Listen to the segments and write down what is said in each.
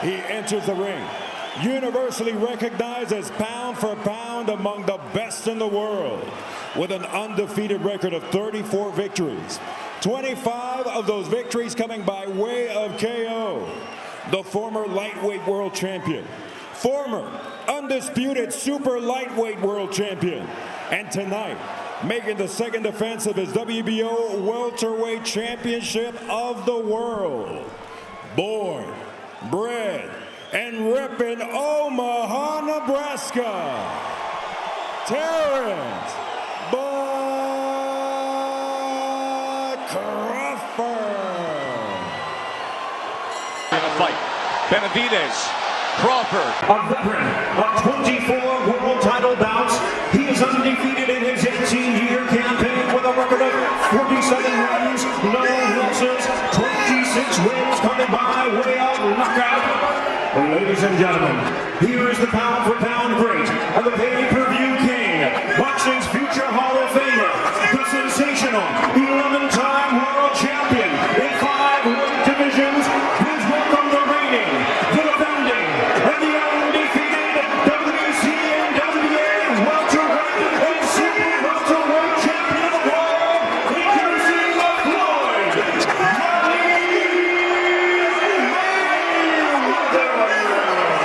He enters the ring, universally recognized as pound for pound among the best in the world, with an undefeated record of 34 victories, 25 of those victories coming by way of KO. The former lightweight world champion, former undisputed super lightweight world champion, and tonight, making the second defense of his WBO welterweight championship of the world. Born, bred, and repping Omaha, Nebraska, Terence Crawford. In a fight, Benavidez, Crawford. A veteran of 24 world title bouts, he is undefeated in his 18-year campaign with a record of 47 wins, no losses, 26 wins coming by way of knockout. Ladies and gentlemen, here is the pound for pound great and the pay-per-view king, boxing's future Hall of Famer, the sensational 11-time world champion in 5 weight divisions. Please welcome the reigning, the defending, and the undefeated WCNWA welterweight and super welterweight champion of the world, introducing Floyd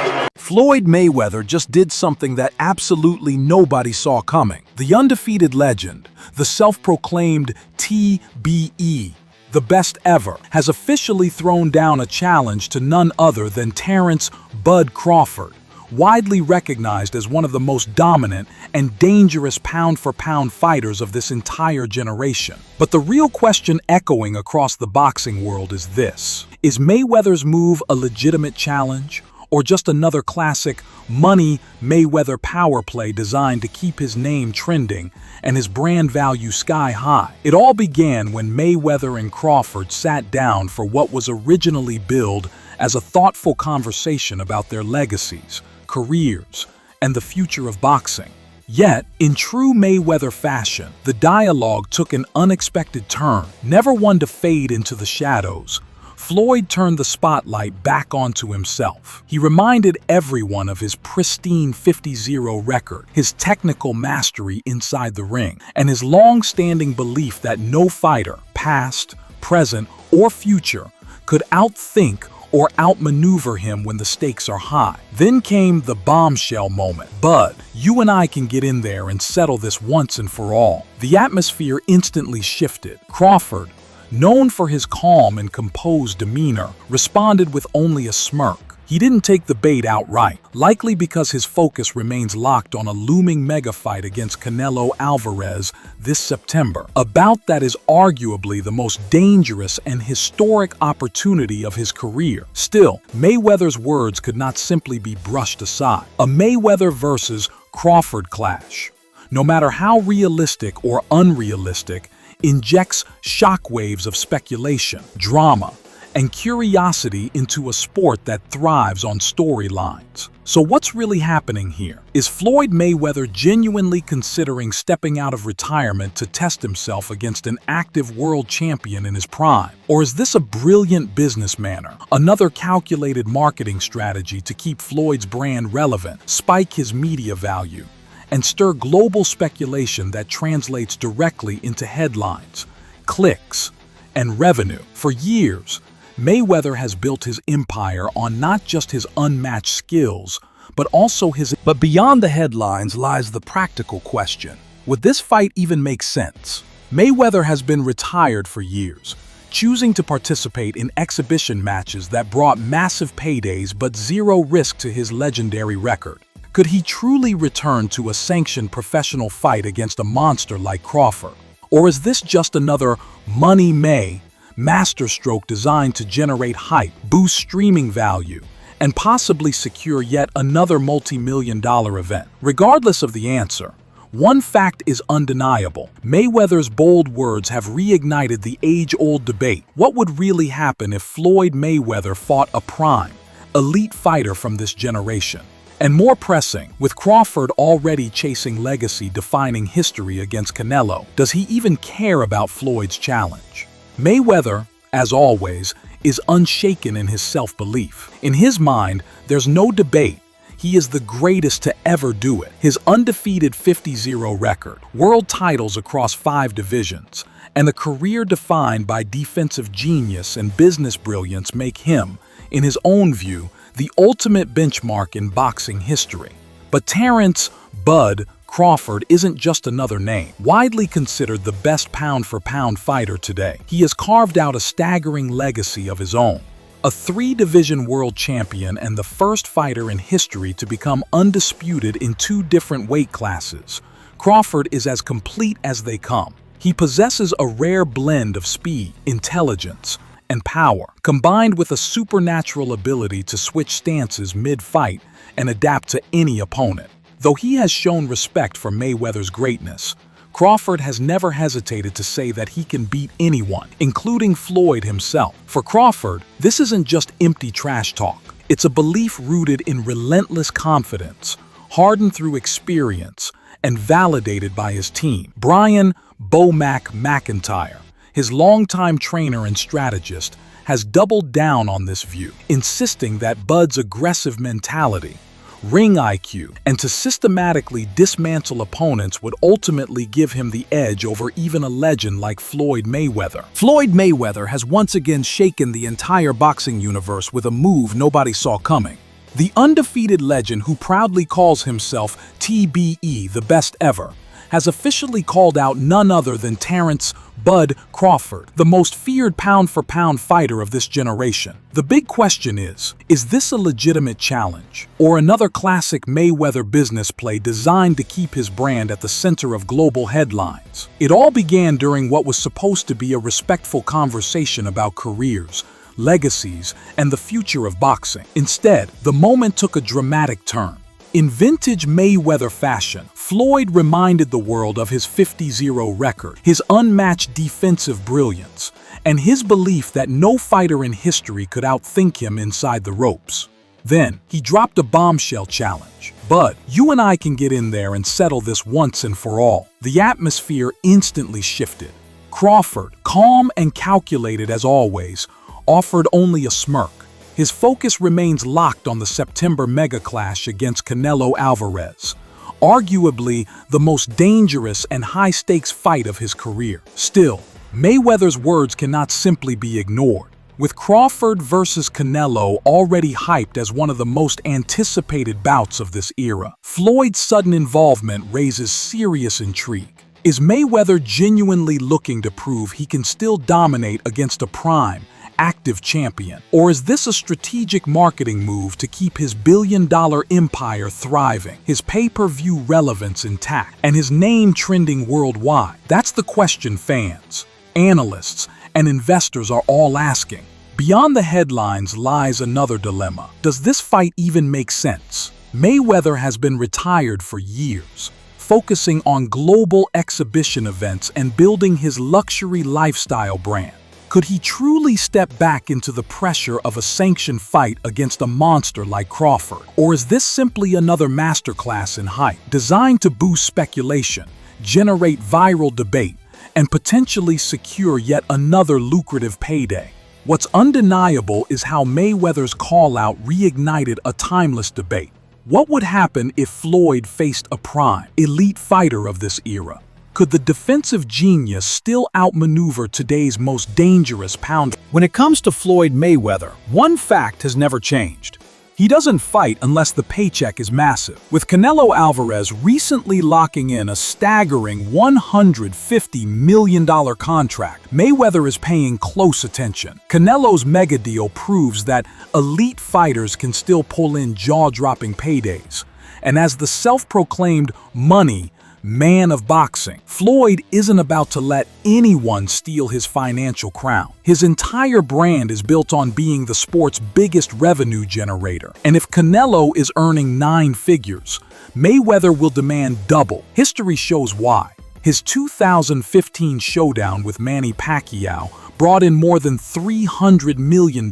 Mayweather. Floyd Mayweather just did something that absolutely nobody saw coming. The undefeated legend, the self-proclaimed TBE, the best ever, has officially thrown down a challenge to none other than Terence "Bud" Crawford, widely recognized as one of the most dominant and dangerous pound-for-pound fighters of this entire generation. But the real question echoing across the boxing world is this: is Mayweather's move a legitimate challenge, or just another classic money Mayweather power play designed to keep his name trending and his brand value sky high? It all began when Mayweather and Crawford sat down for what was originally billed as a thoughtful conversation about their legacies, careers, and the future of boxing. Yet, in true Mayweather fashion, the dialogue took an unexpected turn. Never one to fade into the shadows, Floyd turned the spotlight back onto himself. He reminded everyone of his pristine 50-0 record, his technical mastery inside the ring, and his long-standing belief that no fighter, past, present, or future, could outthink or outmaneuver him when the stakes are high. Then came the bombshell moment. "Bud, you and I can get in there and settle this once and for all." The atmosphere instantly shifted. Crawford, known for his calm and composed demeanor, responded with only a smirk. He didn't take the bait outright, likely because his focus remains locked on a looming mega fight against Canelo Alvarez this September, a bout that is arguably the most dangerous and historic opportunity of his career. Still, Mayweather's words could not simply be brushed aside. A Mayweather versus Crawford clash, no matter how realistic or unrealistic, injects shockwaves of speculation, drama, and curiosity into a sport that thrives on storylines. So what's really happening here? Is Floyd Mayweather genuinely considering stepping out of retirement to test himself against an active world champion in his prime? Or is this a brilliant business manner, another calculated marketing strategy to keep Floyd's brand relevant, spike his media value, and stir global speculation that translates directly into headlines, clicks, and revenue? For years, Mayweather has built his empire on not just his unmatched skills, but also his... But beyond the headlines lies the practical question. Would this fight even make sense? Mayweather has been retired for years, choosing to participate in exhibition matches that brought massive paydays but zero risk to his legendary record. Could he truly return to a sanctioned professional fight against a monster like Crawford? Or is this just another Money May masterstroke designed to generate hype, boost streaming value, and possibly secure yet another multi-million-dollar event? Regardless of the answer, one fact is undeniable. Mayweather's bold words have reignited the age-old debate. What would really happen if Floyd Mayweather fought a prime, elite fighter from this generation? And more pressing, with Crawford already chasing legacy-defining history against Canelo, does he even care about Floyd's challenge? Mayweather, as always, is unshaken in his self-belief. In his mind, there's no debate. He is the greatest to ever do it. His undefeated 50-0 record, world titles across 5 divisions, and a career defined by defensive genius and business brilliance make him, in his own view, the ultimate benchmark in boxing history. But Terence "Bud" Crawford isn't just another name. Widely considered the best pound-for-pound fighter today, he has carved out a staggering legacy of his own. A 3-division world champion and the first fighter in history to become undisputed in 2 different weight classes, Crawford is as complete as they come. He possesses a rare blend of speed, intelligence, and power, combined with a supernatural ability to switch stances mid-fight and adapt to any opponent. Though he has shown respect for Mayweather's greatness, Crawford has never hesitated to say that he can beat anyone, including Floyd himself. For Crawford, this isn't just empty trash talk. It's a belief rooted in relentless confidence, hardened through experience, and validated by his team. Brian "Bo Mac" McIntyre, his longtime trainer and strategist, has doubled down on this view, insisting that Bud's aggressive mentality, ring IQ, and to systematically dismantle opponents would ultimately give him the edge over even a legend like Floyd Mayweather. Floyd Mayweather has once again shaken the entire boxing universe with a move nobody saw coming. The undefeated legend, who proudly calls himself TBE, the best ever, has officially called out none other than Terence "Bud" Crawford, the most feared pound-for-pound fighter of this generation. The big question is this a legitimate challenge, or another classic Mayweather business play designed to keep his brand at the center of global headlines? It all began during what was supposed to be a respectful conversation about careers, legacies, and the future of boxing. Instead, the moment took a dramatic turn. In vintage Mayweather fashion, Floyd reminded the world of his 50-0 record, his unmatched defensive brilliance, and his belief that no fighter in history could outthink him inside the ropes. Then, he dropped a bombshell challenge. "Bud, you and I can get in there and settle this once and for all." The atmosphere instantly shifted. Crawford, calm and calculated as always, offered only a smirk. His focus remains locked on the September mega clash against Canelo Alvarez, arguably the most dangerous and high-stakes fight of his career. Still, Mayweather's words cannot simply be ignored. With Crawford versus Canelo already hyped as one of the most anticipated bouts of this era, Floyd's sudden involvement raises serious intrigue. Is Mayweather genuinely looking to prove he can still dominate against a prime, active champion? Or is this a strategic marketing move to keep his billion-dollar empire thriving, his pay-per-view relevance intact, and his name trending worldwide? That's the question fans, analysts, and investors are all asking. Beyond the headlines lies another dilemma. Does this fight even make sense? Mayweather has been retired for years, focusing on global exhibition events and building his luxury lifestyle brand. Could he truly step back into the pressure of a sanctioned fight against a monster like Crawford? Or is this simply another masterclass in hype, designed to boost speculation, generate viral debate, and potentially secure yet another lucrative payday? What's undeniable is how Mayweather's call-out reignited a timeless debate. What would happen if Floyd faced a prime, elite fighter of this era? Could the defensive genius still outmaneuver today's most dangerous pounder? When it comes to Floyd Mayweather, one fact has never changed. He doesn't fight unless the paycheck is massive. With Canelo Alvarez recently locking in a staggering $150 million contract, Mayweather is paying close attention. Canelo's mega deal proves that elite fighters can still pull in jaw-dropping paydays. And as the self-proclaimed money man of boxing, Floyd isn't about to let anyone steal his financial crown. His entire brand is built on being the sport's biggest revenue generator. And if Canelo is earning 9 figures, Mayweather will demand double. History shows why. His 2015 showdown with Manny Pacquiao brought in more than $300 million,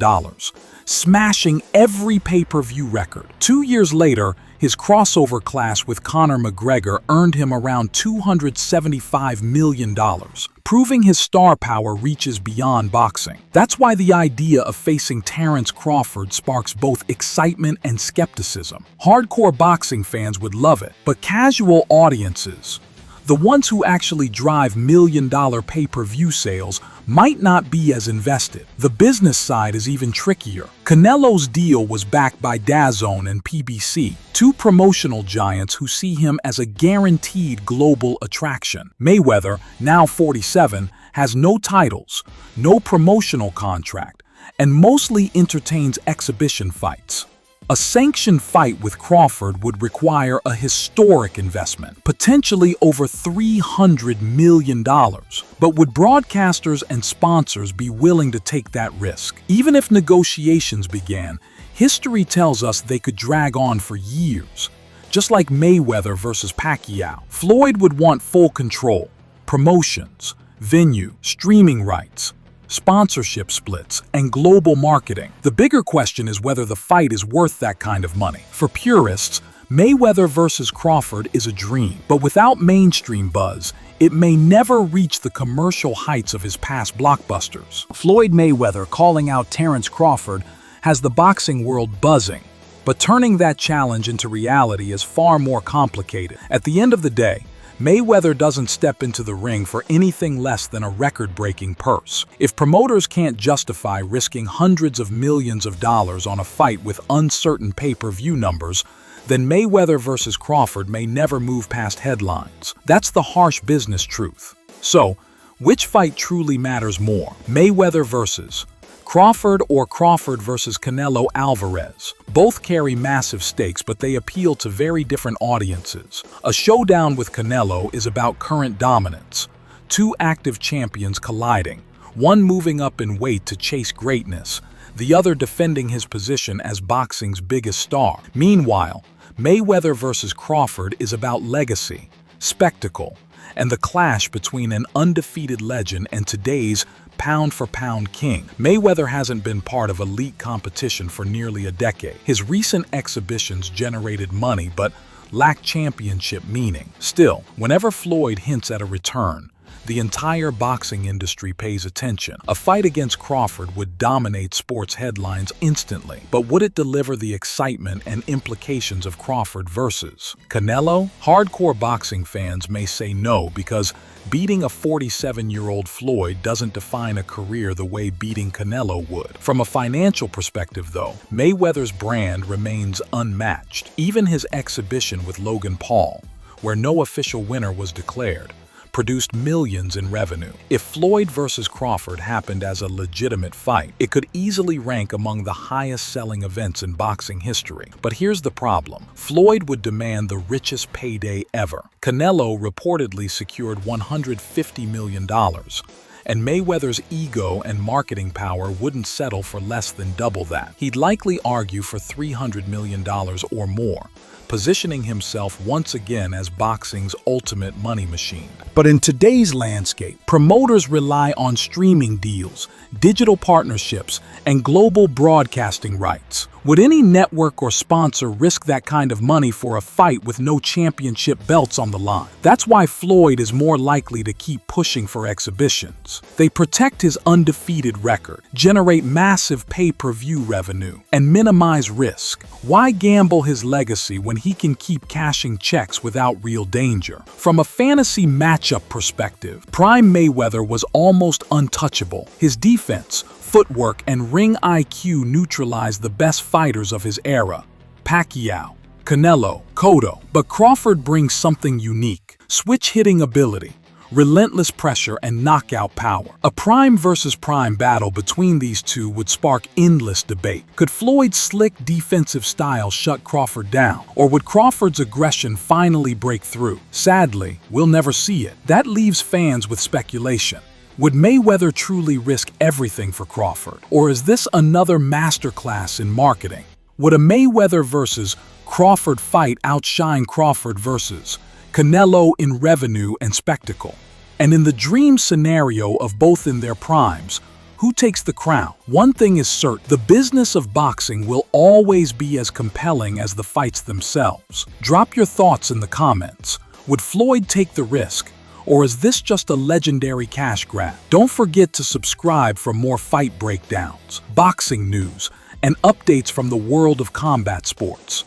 smashing every pay-per-view record. 2 years later, His crossover clash with Conor McGregor earned him around $275 million, proving his star power reaches beyond boxing. That's why the idea of facing Terence Crawford sparks both excitement and skepticism. Hardcore boxing fans would love it, but casual audiences, the ones who actually drive million-dollar pay-per-view sales, might not be as invested. The business side is even trickier. Canelo's deal was backed by DAZN and PBC, two promotional giants who see him as a guaranteed global attraction. Mayweather, now 47, has no titles, no promotional contract, and mostly entertains exhibition fights. A sanctioned fight with Crawford would require a historic investment, potentially over $300 million. But would broadcasters and sponsors be willing to take that risk? Even if negotiations began, history tells us they could drag on for years. Just like Mayweather versus Pacquiao, Floyd would want full control, promotions, venue, streaming rights, sponsorship splits, and global marketing. The bigger question is whether the fight is worth that kind of money. For purists, Mayweather versus Crawford is a dream, but without mainstream buzz, it may never reach the commercial heights of his past blockbusters. Floyd Mayweather calling out Terence Crawford has the boxing world buzzing, but turning that challenge into reality is far more complicated. At the end of the day, Mayweather doesn't step into the ring for anything less than a record-breaking purse. If promoters can't justify risking hundreds of millions of dollars on a fight with uncertain pay-per-view numbers, then Mayweather versus Crawford may never move past headlines. That's the harsh business truth. So, which fight truly matters more? Mayweather versus Crawford or Crawford versus Canelo Alvarez? Both carry massive stakes, but they appeal to very different audiences. A showdown with Canelo is about current dominance. Two active champions colliding, one moving up in weight to chase greatness, the other defending his position as boxing's biggest star. Meanwhile, Mayweather versus Crawford is about legacy, spectacle, and the clash between an undefeated legend and today's pound-for-pound king. Mayweather hasn't been part of elite competition for nearly a decade. His recent exhibitions generated money but lack championship meaning. Still, whenever Floyd hints at a return, the entire boxing industry pays attention. A fight against Crawford would dominate sports headlines instantly, but would it deliver the excitement and implications of Crawford versus Canelo? Hardcore boxing fans may say no because beating a 47-year-old Floyd doesn't define a career the way beating Canelo would. From a financial perspective, though, Mayweather's brand remains unmatched. Even his exhibition with Logan Paul, where no official winner was declared, produced millions in revenue. If Floyd versus Crawford happened as a legitimate fight, it could easily rank among the highest-selling events in boxing history. But here's the problem. Floyd would demand the richest payday ever. Canelo reportedly secured $150 million, and Mayweather's ego and marketing power wouldn't settle for less than double that. He'd likely argue for $300 million or more, positioning himself once again as boxing's ultimate money machine. But in today's landscape, promoters rely on streaming deals, digital partnerships, and global broadcasting rights. Would any network or sponsor risk that kind of money for a fight with no championship belts on the line? That's why Floyd is more likely to keep pushing for exhibitions. They protect his undefeated record, generate massive pay-per-view revenue, and minimize risk. Why gamble his legacy when he can keep cashing checks without real danger? From a fantasy matchup perspective, Prime Mayweather was almost untouchable. His defense, footwork, and ring IQ neutralized the best fighters of his era: Pacquiao, Canelo, Cotto. But Crawford brings something unique: switch-hitting ability, relentless pressure, and knockout power. A prime versus prime battle between these two would spark endless debate. Could Floyd's slick defensive style shut Crawford down? Or would Crawford's aggression finally break through? Sadly, we'll never see it. That leaves fans with speculation. Would Mayweather truly risk everything for Crawford? Or is this another masterclass in marketing? Would a Mayweather versus Crawford fight outshine Crawford versus Canelo in revenue and spectacle? And in the dream scenario of both in their primes, Who takes the crown? One thing is certain, the business of boxing will always be as compelling as the fights themselves. Drop your thoughts in the comments. Would Floyd take the risk? Or is this just a legendary cash grab? Don't forget to subscribe for more fight breakdowns, boxing news, and updates from the world of combat sports.